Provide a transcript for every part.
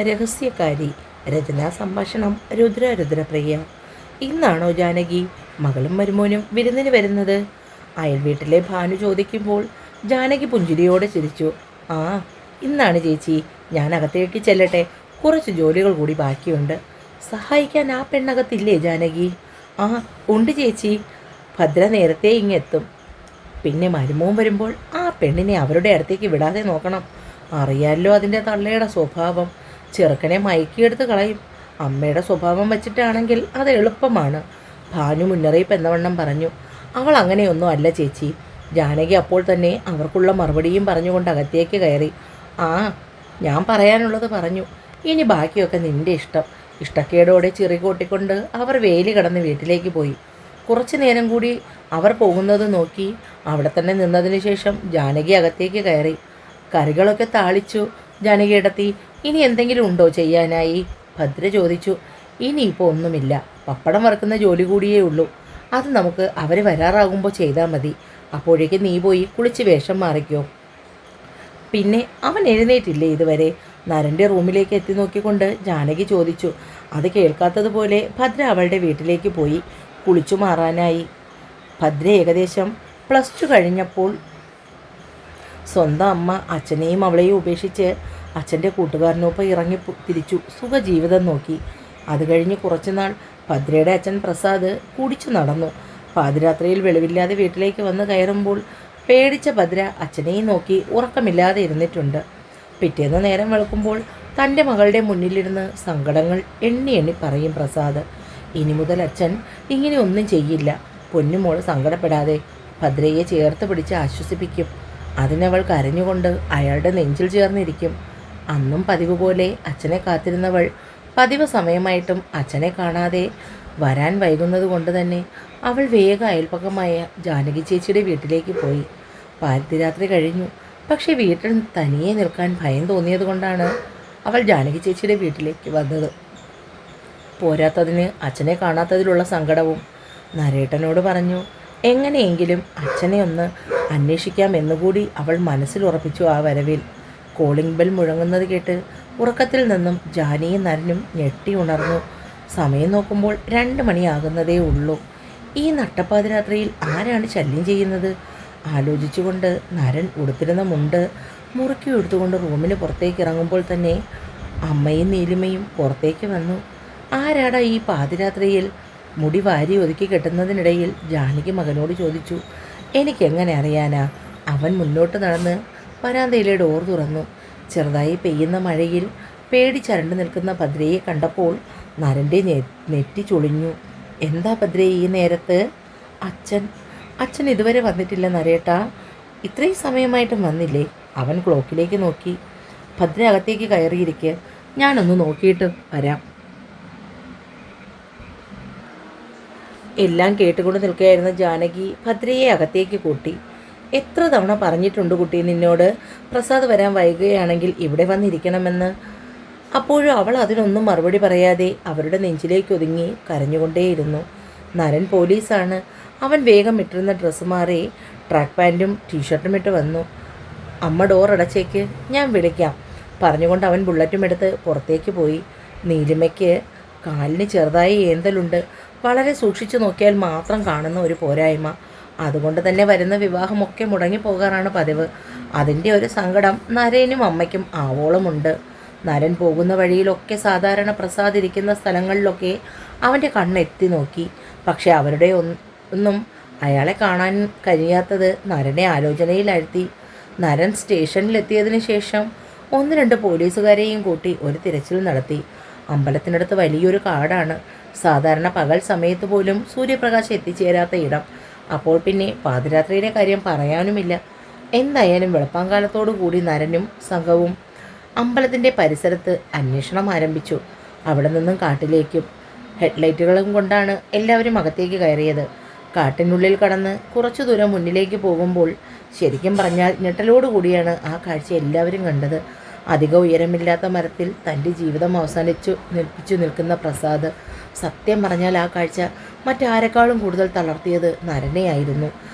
രഹസ്യക്കാരി. രചനാ സംഭാഷണം രുദ്രപ്രിയ. ഇന്നാണോ ജാനകി മകളും മരുമോനും വിരുന്നിന് വരുന്നത്? അയൽവീട്ടിലെ ഭാനു ചോദിക്കുമ്പോൾ ജാനകി പുഞ്ചിരിയോടെ ചിരിച്ചു. ആ, ഇന്നാണ് ചേച്ചി. ഞാൻ അകത്തേക്ക് ചെല്ലട്ടെ, കുറച്ച് ജോലികൾ കൂടി ബാക്കിയുണ്ട്. സഹായിക്കാൻ ആ പെണ്ണകത്തില്ലേ ജാനകി? ആ, ഉണ്ട് ചേച്ചി. ഭദ്ര നേരത്തെ ഇങ്ങെത്തും. പിന്നെ മരുമോൻ വരുമ്പോൾ ആ പെണ്ണിനെ അവരുടെ അടുത്തേക്ക് വിടാതെ നോക്കണം. അറിയാമല്ലോ അതിൻ്റെ തള്ളയുടെ സ്വഭാവം. ചെറുക്കനെ മയക്കിയെടുത്ത് കളയും. അമ്മയുടെ സ്വഭാവം വച്ചിട്ടാണെങ്കിൽ അത് എളുപ്പമാണ്. ഭാനു മുന്നറിയിപ്പ് എന്നവണ്ണം പറഞ്ഞു. അവൾ അങ്ങനെയൊന്നും അല്ല ചേച്ചി. ജാനകി അപ്പോൾ തന്നെ അവർക്കുള്ള മറുപടിയും പറഞ്ഞുകൊണ്ട് അകത്തേക്ക് കയറി. ആ, ഞാൻ പറയാനുള്ളത് പറഞ്ഞു. ഇനി ബാക്കിയൊക്കെ നിൻ്റെ ഇഷ്ടം. ഇഷ്ടക്കേടോടെ ചിറി കൂട്ടിക്കൊണ്ട് അവർ വേലി കടന്ന് വീട്ടിലേക്ക് പോയി. കുറച്ചു നേരം കൂടി അവർ പോകുന്നത് നോക്കി അവിടെ തന്നെ നിന്നതിന് ശേഷം ജാനകി അകത്തേക്ക് കയറി. കറികളൊക്കെ താളിച്ചു ജാനകി ഇടത്തി. ഇനി എന്തെങ്കിലും ഉണ്ടോ ചെയ്യാനായി? ഭദ്ര ചോദിച്ചു. ഇനിയിപ്പോൾ ഒന്നുമില്ല. പപ്പടം വറുക്കുന്ന ജോലി കൂടിയേ ഉള്ളൂ. അത് നമുക്ക് അവർ വരാറാകുമ്പോൾ ചെയ്താൽ മതി. അപ്പോഴേക്ക് നീ പോയി കുളിച്ച് വേഷം മാറിക്കോ. പിന്നെ അവൻ എഴുന്നേറ്റില്ലേ ഇതുവരെ? നരൻ്റെ റൂമിലേക്ക് എത്തി നോക്കിക്കൊണ്ട് ജാനകി ചോദിച്ചു. അത് കേൾക്കാത്തതുപോലെ ഭദ്ര അവളുടെ വീട്ടിലേക്ക് പോയി കുളിച്ചു മാറാനായി. ഭദ്ര ഏകദേശം +2 കഴിഞ്ഞപ്പോൾ സ്വന്തം അമ്മ അച്ഛനെയും അവളെയും ഉപേക്ഷിച്ച് അച്ഛൻ്റെ കൂട്ടുകാരനൊപ്പം ഇറങ്ങി തിരിച്ചു സുഖജീവിതം നോക്കി. അത് കഴിഞ്ഞ് കുറച്ചുനാൾ ഭദ്രയുടെ അച്ഛൻ പ്രസാദ് കുടിച്ചു നടന്നു. പാതിരാത്രിയിൽ വെളിവില്ലാതെ വീട്ടിലേക്ക് വന്ന് കയറുമ്പോൾ പേടിച്ച ഭദ്ര അച്ഛനെയും നോക്കി ഉറക്കമില്ലാതെ ഇരുന്നിട്ടുണ്ട്. പിറ്റേന്ന് നേരം വെളുക്കുമ്പോൾ തൻ്റെ മകളുടെ മുന്നിലിരുന്ന് സങ്കടങ്ങൾ എണ്ണി എണ്ണി പറയും പ്രസാദ്. ഇനി മുതൽ അച്ഛൻ ഇങ്ങനെ ഒന്നും ചെയ്യില്ല. പൊന്നുമോള് സങ്കടപ്പെടാതെ. ഭദ്രയെ ചേർത്ത് പിടിച്ച് ആശ്വസിപ്പിക്കും. അതിനവൾ കരഞ്ഞുകൊണ്ട് അയാളുടെ നെഞ്ചിൽ ചേർന്നിരിക്കും. അന്നും പതിവ് പോലെ അച്ഛനെ കാത്തിരുന്നവൾ പതിവ് സമയമായിട്ടും അച്ഛനെ കാണാതെ വരാൻ വൈകുന്നത് കൊണ്ട് തന്നെ അവൾ വേഗം അയൽപ്പക്കമായ ജാനകി ചേച്ചിയുടെ വീട്ടിലേക്ക് പോയി. പാതിരാത്രി കഴിഞ്ഞു. പക്ഷേ വീട്ടിൽ തനിയെ നിൽക്കാൻ ഭയം തോന്നിയത് കൊണ്ടാണ് അവൾ ജാനകി ചേച്ചിയുടെ വീട്ടിലേക്ക് വന്നത്. പോരാത്തതിന് അച്ഛനെ കാണാത്തതിലുള്ള സങ്കടവും. നരേട്ടനോട് പറഞ്ഞു എങ്ങനെയെങ്കിലും അച്ഛനെ ഒന്ന് അന്വേഷിക്കാമെന്നുകൂടി അവൾ മനസ്സിൽ ഉറപ്പിച്ചു. ആ വരവിൽ കോളിംഗ് ബെൽ മുഴങ്ങുന്നത് കേട്ട് ഉറക്കത്തിൽ നിന്നും ജാനിയും നരനും ഞെട്ടി ഉണർന്നു. സമയം നോക്കുമ്പോൾ 2 മണിയാകുന്നതേ ഉള്ളൂ. ഈ നട്ടപ്പാതിരാത്രിയിൽ ആരാണ് ശല്യം ചെയ്യുന്നത്? ആലോചിച്ചുകൊണ്ട് നരൻ ഉടുത്തിരുന്ന മുണ്ട് മുറുക്കി എടുത്തുകൊണ്ട് റൂമിന് പുറത്തേക്ക് ഇറങ്ങുമ്പോൾ തന്നെ അമ്മയും നീലിമയും പുറത്തേക്ക് വന്നു. ആരാടാ ഈ പാതിരാത്രിയിൽ? മുടി വാരി ഒതുക്കി കെട്ടുന്നതിനിടയിൽ ജാനകി മകനോട് ചോദിച്ചു. എനിക്കെങ്ങനെ അറിയാനാ? അവൻ മുന്നോട്ട് നടന്ന് വരാന്തയിലെ ഡോർ തുറന്നു. ചെറുതായി പെയ്യുന്ന മഴയിൽ പേടിച്ചരണ്ട് നിൽക്കുന്ന ഭദ്രയെ കണ്ടപ്പോൾ നരൻ്റെ നെറ്റി ചുളിഞ്ഞു. എന്താ ഭദ്രേ ഈ നേരത്ത്? അച്ഛൻ ഇതുവരെ വന്നിട്ടില്ല നരേട്ടാ. ഇത്രയും സമയമായിട്ടും വന്നില്ലേ? അവൻ ക്ലോക്കിലേക്ക് നോക്കി. ഭദ്ര അകത്തേക്ക് കയറിയിരിക്കുക. ഞാനൊന്ന് നോക്കിയിട്ട് വരാം. എല്ലാം കേട്ടുകൊണ്ട് നിൽക്കുകയായിരുന്ന ജാനകി ഭദ്രയെ അകത്തേക്ക് കൂട്ടി. എത്ര തവണ പറഞ്ഞിട്ടുണ്ട് കുട്ടി നിന്നോട് പ്രസാദ് വരാൻ വൈകുകയാണെങ്കിൽ ഇവിടെ വന്നിരിക്കണമെന്ന്? അപ്പോഴും അവൾ അതിനൊന്നും മറുപടി പറയാതെ അവരുടെ നെഞ്ചിലേക്ക് ഒതുങ്ങി കരഞ്ഞുകൊണ്ടേയിരുന്നു. നരൻ പോലീസാണ്. അവൻ വേഗം ഇട്ടിരുന്ന ഡ്രസ്സ് മാറി ട്രാക്ക് പാൻറ്റും ടീഷർട്ടും ഇട്ട് വന്നു. അമ്മ ഡോർ അടച്ചേക്ക്, ഞാൻ വിളിക്കാം പറഞ്ഞുകൊണ്ട് അവൻ ബുള്ളറ്റും എടുത്ത് പുറത്തേക്ക് പോയി. നീലിമയ്ക്ക് കാലിന് ചെറുതായി ഏന്തലുണ്ട്. വളരെ സൂക്ഷിച്ചു നോക്കിയാൽ മാത്രം കാണുന്ന ഒരു പോരായ്മ. അതുകൊണ്ട് തന്നെ വരുന്ന വിവാഹമൊക്കെ മുടങ്ങിപ്പോകാറാണ് പതിവ്. അതിൻ്റെ ഒരു സങ്കടം നരേനും അമ്മയ്ക്കും ആവോളമുണ്ട്. നരൻ പോകുന്ന വഴിയിലൊക്കെ സാധാരണ പ്രസാദ് ഇരിക്കുന്ന സ്ഥലങ്ങളിലൊക്കെ അവൻ്റെ കണ്ണെത്തി നോക്കി. പക്ഷെ അവരുടെ ഒന്നും അയാളെ കാണാൻ കഴിയാത്തത് നരനെ ആലോചനയിലാഴ്ത്തി. നരൻ സ്റ്റേഷനിലെത്തിയതിന് ശേഷം 1-2 പോലീസുകാരെയും കൂട്ടി ഒരു തിരച്ചിൽ നടത്തി. അമ്പലത്തിനടുത്ത് വലിയൊരു കാടാണ്. സാധാരണ പകൽ സമയത്ത് പോലും സൂര്യപ്രകാശം എത്തിച്ചേരാത്ത ഇടം. അപ്പോൾ പിന്നെ പാതിരാത്രിയുടെ കാര്യം പറയാനുമില്ല. എന്തായാലും വെളുപ്പാങ്കാലത്തോടു കൂടി നരനും സംഘവും അമ്പലത്തിൻ്റെ പരിസരത്ത് അന്വേഷണം ആരംഭിച്ചു. അവിടെ നിന്നും കാട്ടിലേക്കും. ഹെഡ്ലൈറ്റുകളും കൊണ്ടാണ് എല്ലാവരും അകത്തേക്ക് കയറിയത്. കാട്ടിനുള്ളിൽ കടന്ന് കുറച്ചു ദൂരം മുന്നിലേക്ക് പോകുമ്പോൾ ശരിക്കും പറഞ്ഞാൽ ഞെട്ടലോടുകൂടിയാണ് ആ കാഴ്ച എല്ലാവരും കണ്ടത്. അധിക ഉയരമില്ലാത്ത മരത്തിൽ തൻ്റെ ജീവിതം നിൽപ്പിച്ചു നിൽക്കുന്ന പ്രസാദ്. സത്യം പറഞ്ഞാൽ ആ കാഴ്ച മറ്റാരെക്കാളും കൂടുതൽ തളർത്തിയത് നരനെയായിരുന്നു.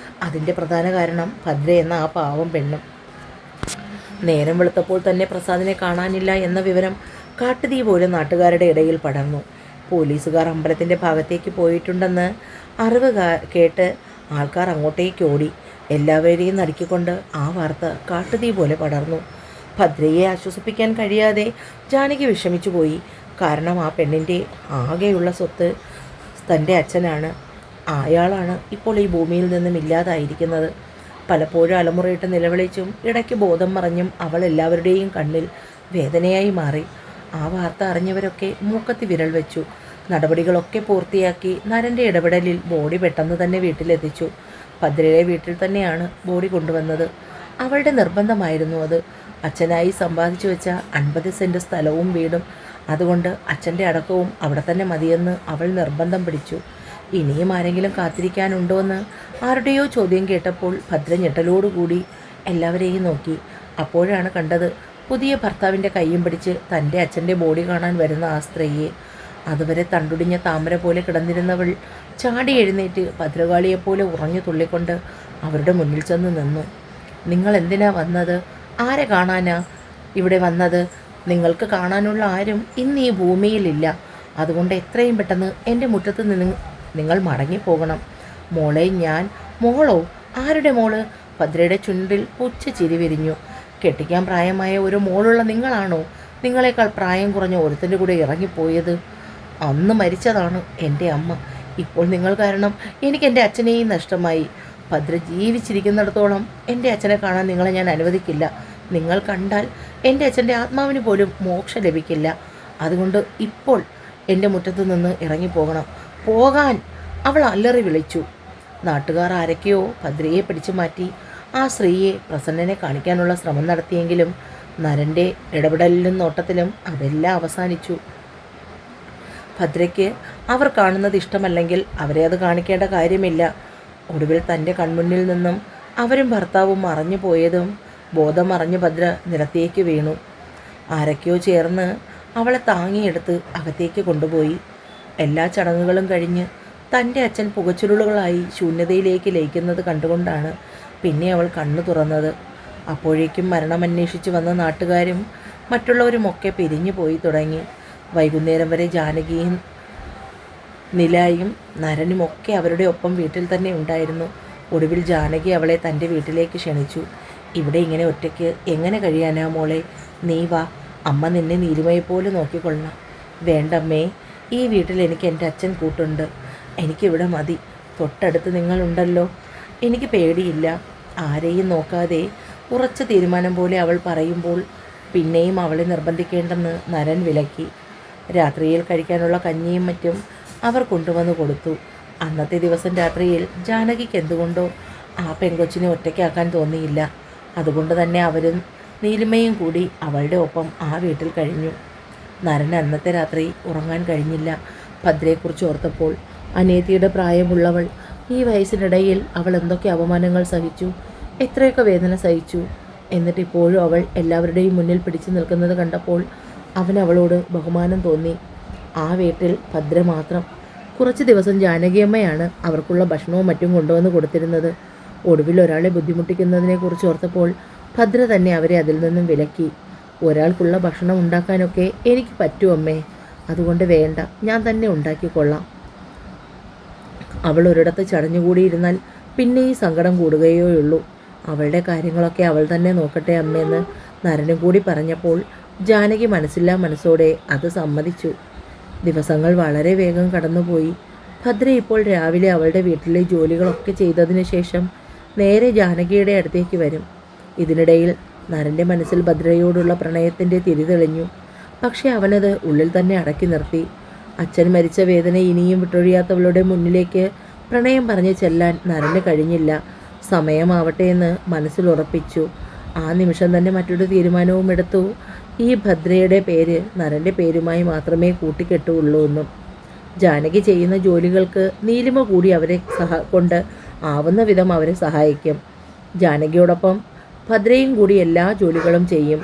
അതിൻ്റെ പ്രധാന കാരണം ഭദ്ര എന്ന ആ പാവം പെണ്ണും. നേരം വെളുത്തപ്പോൾ തന്നെ പ്രസാദിനെ കാണാനില്ല എന്ന വിവരം കാട്ടുതീ പോലെ നാട്ടുകാരുടെ ഇടയിൽ പടർന്നു. പോലീസുകാർ അമ്പലത്തിൻ്റെ ഭാഗത്തേക്ക് പോയിട്ടുണ്ടെന്ന് അറിവ് കേട്ട് ആൾക്കാർ അങ്ങോട്ടേക്ക് ഓടി. എല്ലാവരെയും നടുക്കിക്കൊണ്ട് ആ വാർത്ത കാട്ടുതീ പോലെ പടർന്നു. ഭദ്രയെ ആശ്വസിപ്പിക്കാൻ കഴിയാതെ ജാനകി വിഷമിച്ചു പോയി. കാരണം ആ പെണ്ണിൻ്റെ ആകെയുള്ള സ്വത്ത് തൻ്റെ അച്ഛനാണ്. അയാളാണ് ഇപ്പോൾ ഈ ഭൂമിയിൽ നിന്നും ഇല്ലാതായിരിക്കുന്നത്. പലപ്പോഴും അലമുറയിട്ട് നിലവിളിച്ചും ഇടയ്ക്ക് ബോധം മറഞ്ഞും അവൾ എല്ലാവരുടെയും കണ്ണിൽ വേദനയായി മാറി. ആ വാർത്ത അറിഞ്ഞവരൊക്കെ മൂക്കത്തി വിരൽ വെച്ചു. നടപടികളൊക്കെ പൂർത്തിയാക്കി നരൻ്റെ ഇടപെടലിൽ ബോഡി പെട്ടെന്ന് തന്നെ വീട്ടിലെത്തിച്ചു. ഭദ്രയുടെ വീട്ടിൽ തന്നെയാണ് ബോഡി കൊണ്ടുവന്നത്. അവളുടെ നിർബന്ധമായിരുന്നു അത്. അച്ഛനായി സമ്പാദിച്ചു വെച്ച 50 സെൻറ്റ് സ്ഥലവും വീടും, അതുകൊണ്ട് അച്ഛൻ്റെ അടക്കവും അവിടെ തന്നെ മതിയെന്ന് അവൾ നിർബന്ധം പിടിച്ചു. ഇനിയും ആരെങ്കിലും കാത്തിരിക്കാനുണ്ടോയെന്ന് ആരുടെയോ ചോദ്യം കേട്ടപ്പോൾ ഭദ്ര ഞെട്ടലോടുകൂടി എല്ലാവരെയും നോക്കി. അപ്പോഴാണ് കണ്ടത് പുതിയ ഭർത്താവിൻ്റെ കയ്യും പിടിച്ച് തൻ്റെ അച്ഛൻ്റെ ബോഡി കാണാൻ വരുന്ന ആ സ്ത്രീയെ. അതുവരെ തണ്ടുടിഞ്ഞ താമര പോലെ കിടന്നിരുന്നവൾ ചാടി എഴുന്നേറ്റ് ഭദ്രകാളിയെപ്പോലെ ഉറഞ്ഞു തുള്ളിക്കൊണ്ട് അവരുടെ മുന്നിൽ ചെന്ന് നിന്നു. നിങ്ങൾ എന്തിനാ വന്നത്? ആരെ കാണാനാ ഇവിടെ വന്നത്? നിങ്ങൾക്ക് കാണാനുള്ള ആരും ഇന്ന് ഈ ഭൂമിയിലില്ല. അതുകൊണ്ട് എത്രയും പെട്ടെന്ന് എൻ്റെ മുറ്റത്ത് നിന്ന് നിങ്ങൾ മടങ്ങിപ്പോകണം. മോളെ ഞാൻ. മോളോ? ആരുടെ മോള്? ഭദ്രയുടെ ചുണ്ടിൽ പുച്ഛ ചിരി വിരിഞ്ഞു. കെട്ടിക്കാൻ പ്രായമായ ഒരു മോളുള്ള നിങ്ങളാണോ നിങ്ങളെക്കാൾ പ്രായം കുറഞ്ഞ ഒരുത്തിൻ്റെ കൂടെ ഇറങ്ങിപ്പോയത്? അന്ന് മരിച്ചതാണ് എൻ്റെ അമ്മ. ഇപ്പോൾ നിങ്ങൾ കാരണം എനിക്ക് എൻ്റെ അച്ഛനെയും നഷ്ടമായി. ഭദ്ര ജീവിച്ചിരിക്കുന്നിടത്തോളം എൻ്റെ അച്ഛനെ കാണാൻ നിങ്ങളെ ഞാൻ അനുവദിക്കില്ല. നിങ്ങൾ കണ്ടാൽ എൻ്റെ അച്ഛൻ്റെ ആത്മാവിന് പോലും മോക്ഷം ലഭിക്കില്ല. അതുകൊണ്ട് ഇപ്പോൾ എൻ്റെ മുറ്റത്ത് നിന്ന് ഇറങ്ങിപ്പോകണം. പോകാൻ! അവൾ അല്ലറി വിളിച്ചു. നാട്ടുകാർ ആരൊക്കെയോ ഭദ്രയെ പിടിച്ചു മാറ്റി ആ സ്ത്രീയെ പ്രസന്നനെ കാണിക്കാനുള്ള ശ്രമം നടത്തിയെങ്കിലും നരൻ്റെ ഇടപെടലിലും നോട്ടത്തിലും അതെല്ലാം അവസാനിച്ചു. ഭദ്രയ്ക്ക് അവർ കാണുന്നത് ഇഷ്ടമല്ലെങ്കിൽ അവരെ അത് കാണിക്കേണ്ട കാര്യമില്ല. ഒടുവിൽ തൻ്റെ കൺമുന്നിൽ നിന്നും അവരും ഭർത്താവും മറഞ്ഞു പോയതും ബോധം മറഞ്ഞ് ഭദ്ര നിലത്തേക്ക് വീണു. ആരൊക്കെയോ ചേർന്ന് അവളെ താങ്ങിയെടുത്ത് അകത്തേക്ക് കൊണ്ടുപോയി. എല്ലാ ചടങ്ങുകളും കഴിഞ്ഞ് തൻ്റെ അച്ഛൻ പുകച്ചുരുളുകളായി ശൂന്യതയിലേക്ക് ലയിക്കുന്നത് കണ്ടുകൊണ്ടാണ് പിന്നെ അവൾ കണ്ണു തുറന്നത്. അപ്പോഴേക്കും മരണമന്വേഷിച്ച് വന്ന നാട്ടുകാരും മറ്റുള്ളവരുമൊക്കെ പിരിഞ്ഞു പോയി തുടങ്ങി. വൈകുന്നേരം വരെ ജാനകിയും നിലായും നരനുമൊക്കെ അവരുടെ ഒപ്പം വീട്ടിൽ തന്നെ ഉണ്ടായിരുന്നു. ഒടുവിൽ ജാനകി അവളെ തൻ്റെ വീട്ടിലേക്ക് ക്ഷണിച്ചു. ഇവിടെ ഇങ്ങനെ ഒറ്റയ്ക്ക് എങ്ങനെ കഴിയാനാ മോളെ? നീ വാ, അമ്മ നിന്നെ നീലിമയെപ്പോലെ നോക്കിക്കൊള്ളാം. വേണ്ടമ്മേ, ഈ വീട്ടിൽ എനിക്ക് എൻ്റെ അച്ഛൻ കൂട്ടുണ്ട്. എനിക്കിവിടെ മതി. തൊട്ടടുത്ത് നിങ്ങളുണ്ടല്ലോ. എനിക്ക് പേടിയില്ല. ആരെയും നോക്കാതെ ഉറച്ച തീരുമാനം പോലെ അവൾ പറയുമ്പോൾ പിന്നെയും അവളെ നിർബന്ധിക്കേണ്ടെന്ന് നരൻ വിലക്കി. രാത്രിയിൽ കഴിക്കാനുള്ള കഞ്ഞിയും മറ്റും അവർ കൊണ്ടുവന്ന് കൊടുത്തു. അന്നത്തെ ദിവസം രാത്രിയിൽ ജാനകിക്ക് എന്തുകൊണ്ടോ ആ പെൺകൊച്ചിനെ ഒറ്റയ്ക്കാക്കാൻ തോന്നിയില്ല. അതുകൊണ്ട് തന്നെ അവരും നീലിമയും കൂടി അവളുടെ ഒപ്പം ആ വീട്ടിൽ കഴിഞ്ഞു. നരന് അന്നത്തെ രാത്രി ഉറങ്ങാൻ കഴിഞ്ഞില്ല. ഭദ്രയെക്കുറിച്ച് ഓർത്തപ്പോൾ അനിയത്തിയുടെ പ്രായമുള്ളവൾ ഈ വയസ്സിനിടയിൽ അവൾ എന്തൊക്കെ അപമാനങ്ങൾ സഹിച്ചു, എത്രയൊക്കെ വേദന സഹിച്ചു. എന്നിട്ട് ഇപ്പോഴും അവൾ എല്ലാവരുടെയും മുന്നിൽ പിടിച്ചു നിൽക്കുന്നത് കണ്ടപ്പോൾ അവൻ അവളോട് ബഹുമാനം തോന്നി. ആ വീട്ടിൽ ഭദ്ര മാത്രം. കുറച്ച് ദിവസം ജാനകിയമ്മയാണ് അവർക്കുള്ള ഭക്ഷണവും മറ്റും കൊണ്ടുവന്ന് കൊടുത്തിരുന്നത്. ഒടുവിൽ ഒരാളെ ബുദ്ധിമുട്ടിക്കുന്നതിനെക്കുറിച്ച് ഓർത്തപ്പോൾ ഭദ്ര തന്നെ അവരെ അതിൽ നിന്നും വിലക്കി. ഒരാൾക്കുള്ള ഭക്ഷണം ഉണ്ടാക്കാനൊക്കെ എനിക്ക് പറ്റും അമ്മേ, അതുകൊണ്ട് വേണ്ട, ഞാൻ തന്നെ ഉണ്ടാക്കിക്കൊള്ളാം. അവൾ ഒരിടത്ത് ചടഞ്ഞുകൂടിയിരുന്നാൽ പിന്നെ ഈ സങ്കടം കൂടുകയോയുള്ളൂ. അവളുടെ കാര്യങ്ങളൊക്കെ അവൾ തന്നെ നോക്കട്ടെ അമ്മയെന്ന് നരനും കൂടി പറഞ്ഞപ്പോൾ ജാനകി മനസ്സില്ലാ മനസ്സോടെ അത് സമ്മതിച്ചു. ദിവസങ്ങൾ വളരെ വേഗം കടന്നുപോയി. ഭദ്ര ഇപ്പോൾ രാവിലെ അവളുടെ വീട്ടിലെ ജോലികളൊക്കെ ചെയ്തതിനു ശേഷം നേരെ ജാനകിയുടെ അടുത്തേക്ക് വരും. ഇതിനിടയിൽ നരൻ്റെ മനസ്സിൽ ഭദ്രയോടുള്ള പ്രണയത്തിൻ്റെ തിരി തെളിഞ്ഞു. പക്ഷെ അവനത് ഉള്ളിൽ തന്നെ അടക്കി നിർത്തി. അച്ഛൻ മരിച്ച വേദന ഇനിയും വിട്ടൊഴിയാത്തവളുടെ മുന്നിലേക്ക് പ്രണയം പറഞ്ഞ് ചെല്ലാൻ നരന് കഴിഞ്ഞില്ല. സമയമാവട്ടെ എന്ന് മനസ്സിൽ ഉറപ്പിച്ചു. ആ നിമിഷം തന്നെ മറ്റൊരു തീരുമാനവും എടുത്തു. ഈ ഭദ്രയുടെ പേര് നരൻ്റെ പേരുമായി മാത്രമേ കൂട്ടിക്കെട്ടുള്ളൂ എന്നും. ജാനകി ചെയ്യുന്ന ജോലികൾക്ക് നീലിമ കൂടി അവരെ കൊണ്ട് ആവുന്ന വിധം അവരെ സഹായിക്കും. ജാനകിയോടൊപ്പം ഭദ്രയും കൂടി എല്ലാ ജോലികളും ചെയ്യും.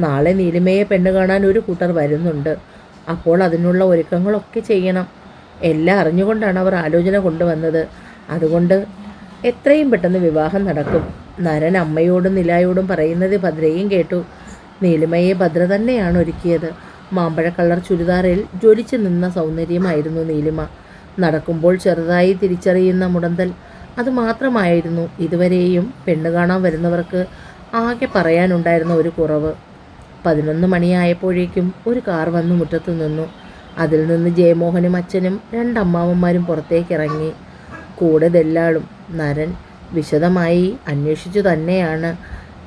നാളെ നീലിമയെ പെണ്ണ് കാണാൻ ഒരു കൂട്ടർ വരുന്നുണ്ട്. അപ്പോൾ അതിനുള്ള ഒരുക്കങ്ങളൊക്കെ ചെയ്യണം. എല്ലാം അറിഞ്ഞുകൊണ്ടാണ് അവർ ആലോചന കൊണ്ടുവന്നത്. അതുകൊണ്ട് എത്രയും പെട്ടെന്ന് വിവാഹം നടക്കും. നരൻ അമ്മയോടും നിലായോടും പറയുന്നത് ഭദ്രയും കേട്ടു. നീലിമയെ ഭദ്ര തന്നെയാണ് ഒരുക്കിയത്. മാമ്പഴ കളർ ചുരിദാറിൽ ജ്വലിച്ചു നിന്ന സൗന്ദര്യമായിരുന്നു നീലിമ. നടക്കുമ്പോൾ ചെറുതായി തിരിച്ചറിയുന്ന മുടന്തൽ അതുമാത്രമായിരുന്നു ഇതുവരെയും പെണ്ണ് കാണാൻ വരുന്നവർക്ക് ആകെ പറയാനുണ്ടായിരുന്ന ഒരു കുറവ്. 11 മണിയായപ്പോഴേക്കും ഒരു കാർ വന്ന് മുറ്റത്ത് നിന്നു. അതിൽ നിന്ന് ജയമോഹനും അച്ഛനും രണ്ടമ്മാവന്മാരും പുറത്തേക്കിറങ്ങി. കൂടെ ദല്ലാളും. നരൻ വിശദമായി അന്വേഷിച്ചു തന്നെയാണ്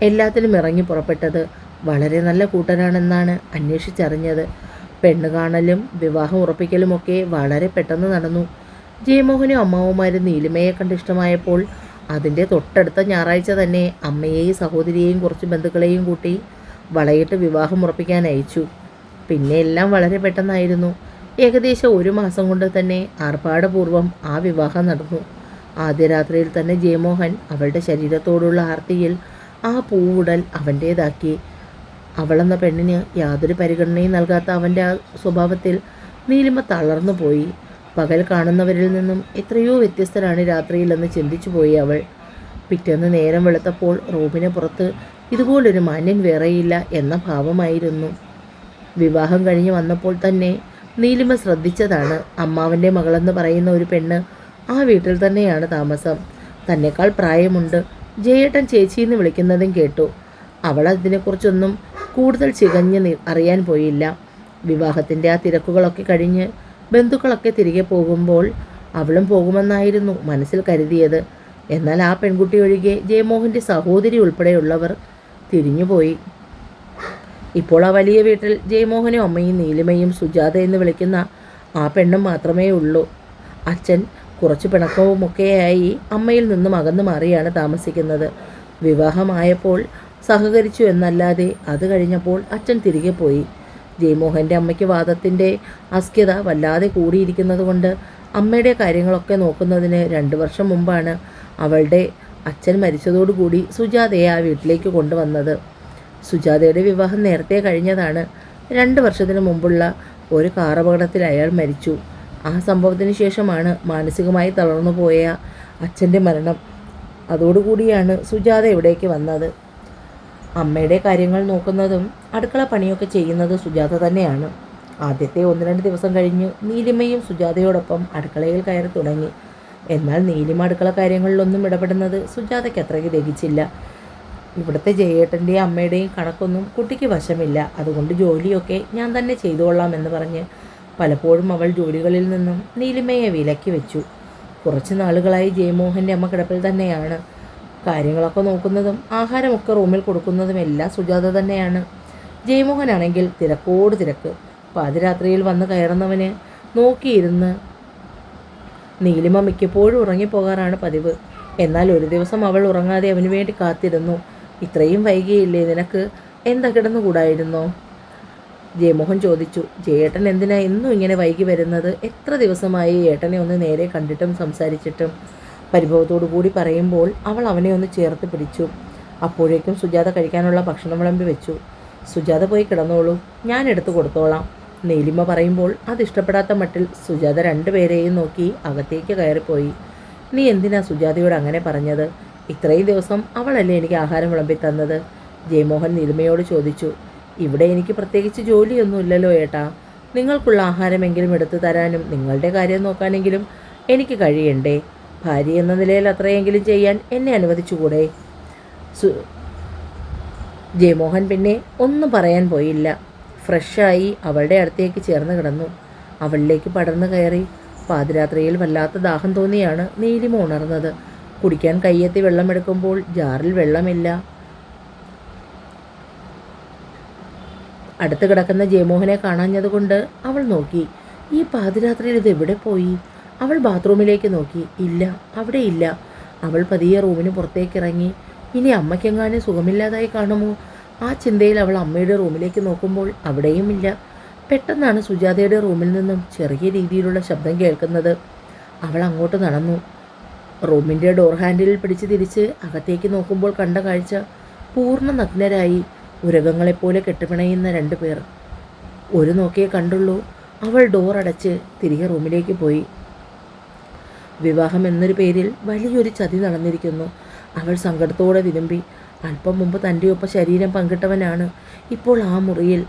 എല്ലാത്തിലും ഇറങ്ങി പുറപ്പെട്ടത്. വളരെ നല്ല കൂട്ടരാണെന്നാണ് അന്വേഷിച്ചറിഞ്ഞത്. പെണ്ണ് കാണലും വിവാഹം ഉറപ്പിക്കലുമൊക്കെ വളരെ പെട്ടെന്ന് നടന്നു. ജയമോഹനും അമ്മാവന്മാരും നീലിമയെ കണ്ടിഷ്ടമായപ്പോൾ അതിൻ്റെ തൊട്ടടുത്ത ഞായറാഴ്ച തന്നെ അമ്മയെയും സഹോദരിയെയും കുറച്ച് ബന്ധുക്കളെയും കൂട്ടി വളയിട്ട് വിവാഹം ഉറപ്പിക്കാൻ അയച്ചു. പിന്നെ എല്ലാം വളരെ പെട്ടെന്നായിരുന്നു. ഏകദേശം 1 മാസം കൊണ്ട് തന്നെ ആർഭാടപൂർവ്വം ആ വിവാഹം നടന്നു. ആദ്യ രാത്രിയിൽ തന്നെ ജയമോഹൻ അവളുടെ ശരീരത്തോടുള്ള ആർത്തിയിൽ ആ പൂവുടൽ അവൻ്റേതാക്കി. അവളെന്ന പെണ്ണിന് യാതൊരു പരിഗണനയും നൽകാത്ത അവൻ്റെ ആ സ്വഭാവത്തിൽ നീലിമ തളർന്നു പോയി. പകൽ കാണുന്നവരിൽ നിന്നും എത്രയോ വ്യത്യസ്തരാണ് രാത്രിയിലെന്ന് ചിന്തിച്ചു പോയി അവൾ. പിറ്റേന്ന് നേരം വെളുത്തപ്പോൾ റൂമിന് പുറത്ത് ഇതുപോലൊരു മാന്യൻ വേറെയില്ല എന്ന ഭാവമായിരുന്നു. വിവാഹം കഴിഞ്ഞ് വന്നപ്പോൾ തന്നെ നീലിമ ശ്രദ്ധിച്ചതാണ്. അമ്മാവൻ്റെ മകളെന്ന് പറയുന്ന ഒരു പെണ്ണ് ആ വീട്ടിൽ തന്നെയാണ് താമസം. തന്നെക്കാൾ പ്രായമുണ്ട്. ജയേട്ടൻ ചേച്ചിയെന്ന് വിളിക്കുന്നതും കേട്ടു. അവൾ അതിനെക്കുറിച്ചൊന്നും കൂടുതൽ ചികഞ്ഞ് അറിയാൻ പോയില്ല. വിവാഹത്തിൻ്റെ ആ തിരക്കുകളൊക്കെ കഴിഞ്ഞ് ബന്ധുക്കളൊക്കെ തിരികെ പോകുമ്പോൾ അവളും പോകുമെന്നായിരുന്നു മനസ്സിൽ കരുതിയത്. എന്നാൽ ആ പെൺകുട്ടി ഒഴികെ ജയമോഹൻ്റെ സഹോദരി ഉൾപ്പെടെയുള്ളവർ തിരിഞ്ഞുപോയി. ഇപ്പോൾ ആ വലിയ വീട്ടിൽ ജയമോഹനും അമ്മയും നീലിമയും സുജാത എന്ന് വിളിക്കുന്ന ആ പെണ്ണും മാത്രമേ ഉള്ളൂ. അച്ഛൻ കുറച്ച് പിണക്കവുമൊക്കെയായി അമ്മയിൽ നിന്നും അകന്നു മാറിയാണ് താമസിക്കുന്നത്. വിവാഹമായപ്പോൾ സഹകരിച്ചു എന്നല്ലാതെ അത് കഴിഞ്ഞപ്പോൾ അച്ഛൻ തിരികെ പോയി. ജയമോഹൻ്റെ അമ്മയ്ക്ക് വാദത്തിൻ്റെ അസ്ക്യത വല്ലാതെ കൂടിയിരിക്കുന്നത് കൊണ്ട് അമ്മയുടെ കാര്യങ്ങളൊക്കെ നോക്കുന്നതിന് 2 വർഷം മുമ്പാണ് അവളുടെ അച്ഛൻ മരിച്ചതോടുകൂടി സുജാതയെ ആ വീട്ടിലേക്ക് കൊണ്ടുവന്നത്. സുജാതയുടെ വിവാഹം നേരത്തെ കഴിഞ്ഞതാണ്. 2 വർഷത്തിന് മുമ്പുള്ള ഒരു കാർ അപകടത്തിൽ അയാൾ മരിച്ചു. ആ സംഭവത്തിന് ശേഷമാണ് മാനസികമായി തളർന്നു പോയ അച്ഛൻ്റെ മരണം. അതോടുകൂടിയാണ് സുജാത ഇവിടേക്ക് വന്നത്. അമ്മയുടെ കാര്യങ്ങൾ നോക്കുന്നതും അടുക്കള പണിയൊക്കെ ചെയ്യുന്നത് സുജാത തന്നെയാണ്. ആദ്യത്തെ 1-2 ദിവസം കഴിഞ്ഞ് നീലിമയും സുജാതയോടൊപ്പം അടുക്കളയിൽ കയറി തുടങ്ങി. എന്നാൽ നീലിമ അടുക്കള കാര്യങ്ങളിലൊന്നും ഇടപെടുന്നത് സുജാതയ്ക്ക് അത്രയ്ക്ക് ദഹിച്ചില്ല. ഇവിടുത്തെ ജയേട്ടൻ്റെയും അമ്മയുടെയും കണക്കൊന്നും കുട്ടിക്ക് വശമില്ല. അതുകൊണ്ട് ജോലിയൊക്കെ ഞാൻ തന്നെ ചെയ്തുകൊള്ളാം എന്ന് പറഞ്ഞ് പലപ്പോഴും അവൾ ജോലികളിൽ നിന്നും നീലിമയെ വിലക്കി വെച്ചു. കുറച്ച് നാളുകളായി ജയമോഹൻ്റെ അമ്മ കിടപ്പിൽ തന്നെയാണ്. കാര്യങ്ങളൊക്കെ നോക്കുന്നതും ആഹാരമൊക്കെ റൂമിൽ കൊടുക്കുന്നതും എല്ലാം സുജാത തന്നെയാണ്. ജയമോഹനാണെങ്കിൽ തിരക്കോട് തിരക്ക്. പാതിരാത്രിയിൽ വന്ന് കയറുന്നവന് നോക്കിയിരുന്ന് നീലിമ മിക്കപ്പോഴും ഉറങ്ങിപ്പോകാറാണ് പതിവ്. എന്നാൽ ഒരു ദിവസം അവൾ ഉറങ്ങാതെ അവന് വേണ്ടി കാത്തിരുന്നു. ഇത്രയും വൈകിയില്ലേ, നിനക്ക് എന്താ കിടന്നുകൂടായിരുന്നോ? ജയമോഹൻ ചോദിച്ചു. ജയേട്ടൻ എന്തിനാ എന്നും ഇങ്ങനെ വൈകി വരുന്നത്? എത്ര ദിവസമായി ഏട്ടനെ ഒന്ന് നേരെ കണ്ടിട്ടും സംസാരിച്ചിട്ടും? പരിഭവത്തോടു കൂടി പറയുമ്പോൾ അവൾ അവനെ ഒന്ന് ചേർത്ത് പിടിച്ചു. അപ്പോഴേക്കും സുജാത കഴിക്കാനുള്ള ഭക്ഷണം വിളമ്പി വെച്ചു. സുജാത പോയി കിടന്നോളൂ, ഞാൻ എടുത്തു കൊടുത്തോളാം. നീലിമ പറയുമ്പോൾ അതിഷ്ടപ്പെടാത്ത മട്ടിൽ സുജാത 2 പേരെയും നോക്കി അകത്തേക്ക് കയറിപ്പോയി. നീ എന്തിനാ സുജാതയോട് അങ്ങനെ പറഞ്ഞത്? ഇത്രയും ദിവസം അവളല്ലേ എനിക്ക് ആഹാരം വിളമ്പി തന്നത്? ജയമോഹൻ നീലിമയോട് ചോദിച്ചു. ഇവിടെ എനിക്ക് പ്രത്യേകിച്ച് ജോലിയൊന്നുമില്ലല്ലോ ഏട്ടാ. നിങ്ങൾക്കുള്ള ആഹാരമെങ്കിലും എടുത്തു തരാനും നിങ്ങളുടെ കാര്യം നോക്കാനെങ്കിലും എനിക്ക് കഴിയണ്ടേ? ഭാര്യ എന്ന നിലയിൽ അത്രയെങ്കിലും ചെയ്യാൻ എന്നെ അനുവദിച്ചുകൂടെ? ജയമോഹൻ പിന്നെ ഒന്നും പറയാൻ പോയില്ല. ഫ്രഷായി അവളുടെ അടുത്തേക്ക് ചേർന്ന് കിടന്നു. അവളിലേക്ക് പടർന്നു കയറി. പാതിരാത്രിയിൽ വല്ലാത്ത ദാഹം തോന്നിയാണ് നീലിമ ഉണർന്നത്. കുടിക്കാൻ കയ്യെത്തി വെള്ളമെടുക്കുമ്പോൾ ജാറിൽ വെള്ളമില്ല. അടുത്ത് കിടക്കുന്ന ജയമോഹനെ കാണാഞ്ഞതുകൊണ്ട് അവൾ നോക്കി. ഈ പാതിരാത്രിയിൽ ഇത് എവിടെ പോയി? അവൾ ബാത്റൂമിലേക്ക് നോക്കി. ഇല്ല, അവിടെ ഇല്ല. അവൾ പതിയെ റൂമിന് പുറത്തേക്കിറങ്ങി. ഇനി അമ്മയ്ക്കെങ്ങാനും സുഖമില്ലാതായി കാണുമോ? ആ ചിന്തയിൽ അവൾ അമ്മയുടെ റൂമിലേക്ക് നോക്കുമ്പോൾ അവിടെയും ഇല്ല. പെട്ടെന്നാണ് സുജാതയുടെ റൂമിൽ നിന്നും ചെറിയ രീതിയിലുള്ള ശബ്ദം കേൾക്കുന്നത്. അവൾ അങ്ങോട്ട് നടന്നു. റൂമിൻ്റെ ഡോർ ഹാൻഡിലിൽ പിടിച്ച് തിരിച്ച് അകത്തേക്ക് നോക്കുമ്പോൾ കണ്ട കാഴ്ച പൂർണ്ണ നഗ്നരായി ഉരകങ്ങളെപ്പോലെ കെട്ടുപിണയുന്ന 2 പേർ. ഒരു നോക്കിയേ കണ്ടുള്ളൂ. അവൾ ഡോർ അടച്ച് തിരികെ റൂമിലേക്ക് പോയി. വിവാഹം എന്നൊരു പേരിൽ വലിയൊരു ചതി നടന്നിരിക്കുന്നു. അവൾ സങ്കടത്തോടെ വിതുമ്പി. അല്പം മുമ്പ് തൻ്റെ ഒപ്പം ശരീരം പങ്കിട്ടവനാണ് ഇപ്പോൾ ആ മുറിയിൽ.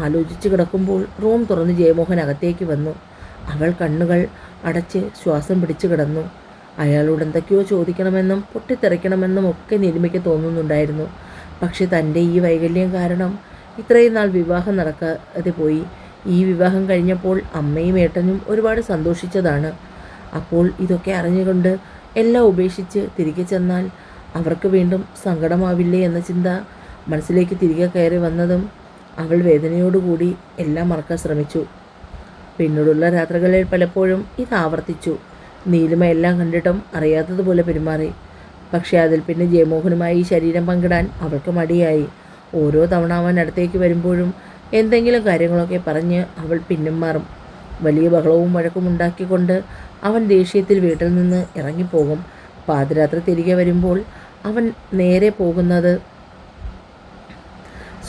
ആലോചിച്ച് കിടക്കുമ്പോൾ റൂം തുറന്ന് ജയമോഹൻ അകത്തേക്ക് വന്നു. അവൾ കണ്ണുകൾ അടച്ച് ശ്വാസം പിടിച്ചു കിടന്നു. അയാളോട് എന്തൊക്കെയോ ചോദിക്കണമെന്നും പൊട്ടിത്തെറിക്കണമെന്നും ഒക്കെ നീലിമയ്ക്ക് തോന്നുന്നുണ്ടായിരുന്നു. പക്ഷെ തൻ്റെ ഈ വൈകല്യം കാരണം ഇത്രയും നാൾ വിവാഹം നടക്കാതെ പോയി. ഈ വിവാഹം കഴിഞ്ഞപ്പോൾ അമ്മയും ഏട്ടനും ഒരുപാട് സന്തോഷിച്ചതാണ്. അപ്പോൾ ഇതൊക്കെ അറിഞ്ഞുകൊണ്ട് എല്ലാം ഉപേക്ഷിച്ച് തിരികെ ചെന്നാൽ അവർക്ക് വീണ്ടും സങ്കടമാവില്ലേ എന്ന ചിന്ത മനസ്സിലേക്ക് തിരികെ കയറി വന്നതും അവൾ വേദനയോടുകൂടി എല്ലാം മറക്കാൻ ശ്രമിച്ചു. പിന്നീടുള്ള രാത്രികളിൽ പലപ്പോഴും ഇത് ആവർത്തിച്ചു. നീലിമ എല്ലാം കണ്ടിട്ടും അറിയാത്തതുപോലെ പെരുമാറി. പക്ഷേ അതിൽ പിന്നെ ജയമോഹനുമായി ശരീരം പങ്കിടാൻ അവൾക്ക് മടിയായി. ഓരോ തവണ അവൻ അടുത്തേക്ക് വരുമ്പോഴും എന്തെങ്കിലും കാര്യങ്ങളൊക്കെ പറഞ്ഞ് അവൾ പിന്നും മാറും. വലിയ ബഹളവും വഴക്കും ഉണ്ടാക്കിക്കൊണ്ട് അവൻ ദേഷ്യത്തിൽ വീട്ടിൽ നിന്ന് ഇറങ്ങിപ്പോകും. പാതിരാത്രി തിരികെ വരുമ്പോൾ അവൻ നേരെ പോകുന്നത്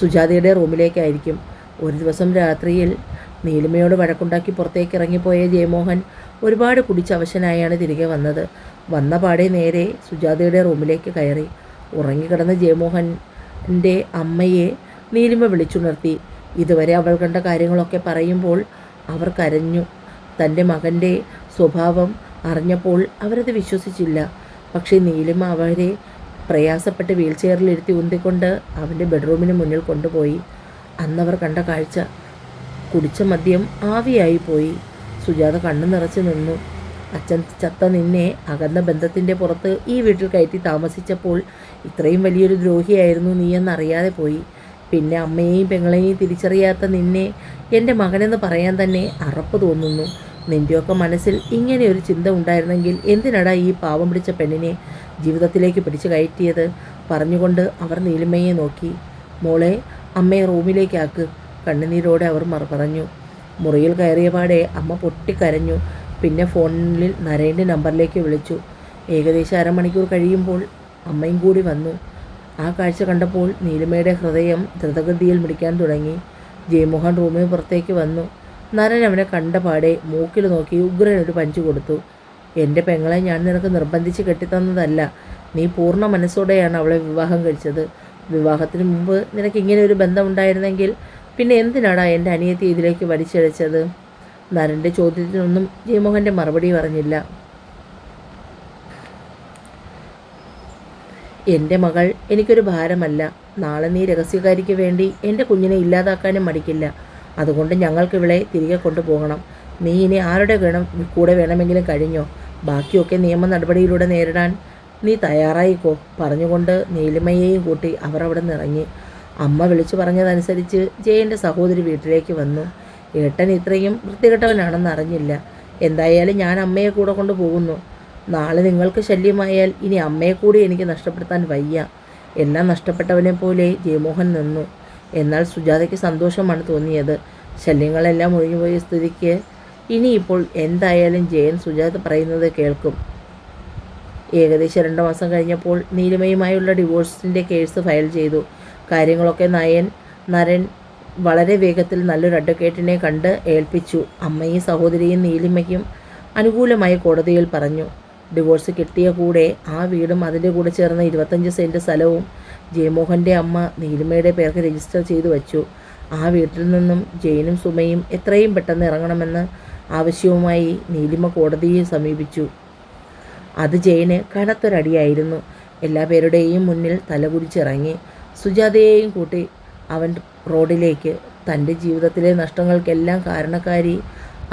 സുജാതയുടെ റൂമിലേക്കായിരിക്കും. ഒരു ദിവസം രാത്രിയിൽ നീലിമയോട് വഴക്കുണ്ടാക്കി പുറത്തേക്ക് ഇറങ്ങിപ്പോയ ജയമോഹൻ ഒരുപാട് കുടിച്ച് അവശനായാണ് തിരികെ വന്നത്. വന്ന പാടെ നേരെ സുജാതയുടെ റൂമിലേക്ക് കയറി. ഉറങ്ങിക്കിടന്ന ജയമോഹൻ്റെ അമ്മയെ നീലിമ വിളിച്ചുണർത്തി. ഇതുവരെ അവൾ കണ്ട കാര്യങ്ങളൊക്കെ പറയുമ്പോൾ അവർ കരഞ്ഞു. തൻ്റെ മകൻ്റെ സ്വഭാവം അറിഞ്ഞപ്പോൾ അവരത് വിശ്വസിച്ചില്ല. പക്ഷേ നീലിമ അവരെ പ്രയാസപ്പെട്ട് വീൽ ചെയറിലിരുത്തി ഉന്തിക്കൊണ്ട് അവൻ്റെ ബെഡ്റൂമിന് മുന്നിൽ കൊണ്ടുപോയി. അന്നവർ കണ്ട കാഴ്ച, കുടിച്ച മദ്യം ആവിയായി പോയി. സുജാത കണ്ണു നിറച്ച് നിന്നു. അച്ഛൻ ചത്ത നിന്നെ അകന്ന ബന്ധത്തിൻ്റെ പുറത്ത് ഈ വീട്ടിൽ കയറ്റി താമസിച്ചപ്പോൾ ഇത്രയും വലിയൊരു ദ്രോഹിയായിരുന്നു നീയെന്നറിയാതെ പോയി. പിന്നെ അമ്മയെയും പെങ്ങളെയും തിരിച്ചറിയാത്ത നിന്നെ എൻ്റെ മകനെന്ന് പറയാൻ തന്നെ അറപ്പ് തോന്നുന്നു. നിൻ്റെയൊക്കെ മനസ്സിൽ ഇങ്ങനെ ഒരു ചിന്ത ഉണ്ടായിരുന്നെങ്കിൽ എന്തിനടാ ഈ പാവം പിടിച്ച പെണ്ണിനെ ജീവിതത്തിലേക്ക് പിടിച്ചു കയറ്റിയത്? പറഞ്ഞുകൊണ്ട് അവർ നീലിമയെ നോക്കി. മോളെ, അമ്മയെ റൂമിലേക്കാക്ക്, കണ്ണുനീരോടെ അവർ പറഞ്ഞു. മുറിയിൽ കയറിയ പാടെ അമ്മ പൊട്ടിക്കരഞ്ഞു. പിന്നെ ഫോണിൽ നരേൻ്റെ നമ്പറിലേക്ക് വിളിച്ചു. ഏകദേശം അരമണിക്കൂർ കഴിയുമ്പോൾ അമ്മയും കൂടി വന്നു. ആ കാഴ്ച കണ്ടപ്പോൾ നീലിമയുടെ ഹൃദയം ദ്രുതഗതിയിൽ മിടിക്കാൻ തുടങ്ങി. ജയമോഹൻ റൂമിന് പുറത്തേക്ക് വന്നു. നരൻ അവനെ കണ്ട പാടെ മൂക്കിൽ നോക്കി ഉഗ്രനൊരു പഞ്ച് കൊടുത്തു. എൻ്റെ പെങ്ങളെ ഞാൻ നിനക്ക് നിർബന്ധിച്ച് കെട്ടിത്തന്നതല്ല. നീ പൂർണ്ണ മനസ്സോടെയാണ് അവളെ വിവാഹം കഴിച്ചത്. വിവാഹത്തിന് മുമ്പ് നിനക്ക് ഇങ്ങനെ ഒരു ബന്ധം ഉണ്ടായിരുന്നെങ്കിൽ പിന്നെ എന്തിനാടാ എൻ്റെ അനിയത്തി ഇതിലേക്ക് വലിച്ചിഴച്ചത്? നരൻ്റെ ചോദ്യത്തിനൊന്നും ജയമോഹൻ്റെ മറുപടി പറഞ്ഞില്ല. എൻ്റെ മകൾ എനിക്കൊരു ഭാരമല്ല. നാളെ നീ രഹസ്യകാരിക്ക് വേണ്ടി എൻ്റെ കുഞ്ഞിനെ ഇല്ലാതാക്കാനും മടിക്കില്ല. അതുകൊണ്ട് ഞങ്ങൾക്ക് ഇവളെ തിരികെ കൊണ്ടുപോകണം. നീ ഇനി ആരുടെ കൂടെ വേണമെങ്കിലും കഴിഞ്ഞോ. ബാക്കിയൊക്കെ നിയമ നടപടിയിലൂടെ നേരിടാൻ നീ തയ്യാറായിക്കോ. പറഞ്ഞുകൊണ്ട് നീലിമയെയും കൂട്ടി അവർ അവിടെ നിന്ന് ഇറങ്ങി. അമ്മ വിളിച്ചു പറഞ്ഞതനുസരിച്ച് ജയൻ്റെ സഹോദരി വീട്ടിലേക്ക് വന്നു. ഏട്ടൻ ഇത്രയും വൃത്തികെട്ടവനാണെന്ന് അറിഞ്ഞില്ല. എന്തായാലും ഞാൻ അമ്മയെ കൂടെ കൊണ്ടുപോകുന്നു. നാളെ നിങ്ങൾക്ക് ശല്യമായാൽ ഇനി അമ്മയെ കൂടി എനിക്ക് നഷ്ടപ്പെടുത്താൻ വയ്യ. എല്ലാം നഷ്ടപ്പെട്ടവനെ പോലെ ജയമോഹൻ നിന്നു. എന്നാൽ സുജാതയ്ക്ക് സന്തോഷമാണ് തോന്നിയത്. ശല്യങ്ങളെല്ലാം ഒഴിഞ്ഞുപോയ സ്ഥിതിക്ക് ഇനിയിപ്പോൾ എന്തായാലും ജയൻ സുജാത പറയുന്നത് കേൾക്കും. ഏകദേശം 2 മാസം കഴിഞ്ഞപ്പോൾ നീലിമയുമായുള്ള ഡിവോഴ്സിൻ്റെ കേസ് ഫയൽ ചെയ്തു. കാര്യങ്ങളൊക്കെ നരൻ വളരെ വേഗത്തിൽ നല്ലൊരു അഡ്വക്കേറ്റിനെ കണ്ട് ഏൽപ്പിച്ചു. അമ്മയും സഹോദരിയും നീലിമയ്ക്കും അനുകൂലമായി കോടതിയിൽ പറഞ്ഞു. ഡിവോഴ്സ് കിട്ടിയ കൂടെ ആ വീടും അതിൻ്റെ കൂടെ ചേർന്ന 25 സെൻറ്റ് സ്ഥലവും ജയമോഹൻ്റെ അമ്മ നീലിമയുടെ പേർക്ക് രജിസ്റ്റർ ചെയ്തു വച്ചു. ആ വീട്ടിൽ നിന്നും ജയനും സുമയും എത്രയും പെട്ടെന്ന് ഇറങ്ങണമെന്ന് ആവശ്യവുമായി നീലിമ കോടതിയെ സമീപിച്ചു. അത് ജയന് കനത്തൊരടിയായിരുന്നു. എല്ലാ പേരുടെയും മുന്നിൽ തലകുടിച്ചിറങ്ങി. സുജാതയെയും കൂട്ടി അവൻ റോഡിലേക്ക്. തൻ്റെ ജീവിതത്തിലെ നഷ്ടങ്ങൾക്കെല്ലാം കാരണക്കാരി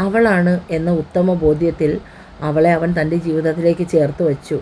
അവളാണ് എന്ന ഉത്തമ ബോധ്യത്തിൽ അവളെ അവൻ തൻ്റെ ജീവിതത്തിലേക്ക് ചേർത്ത് വച്ചു.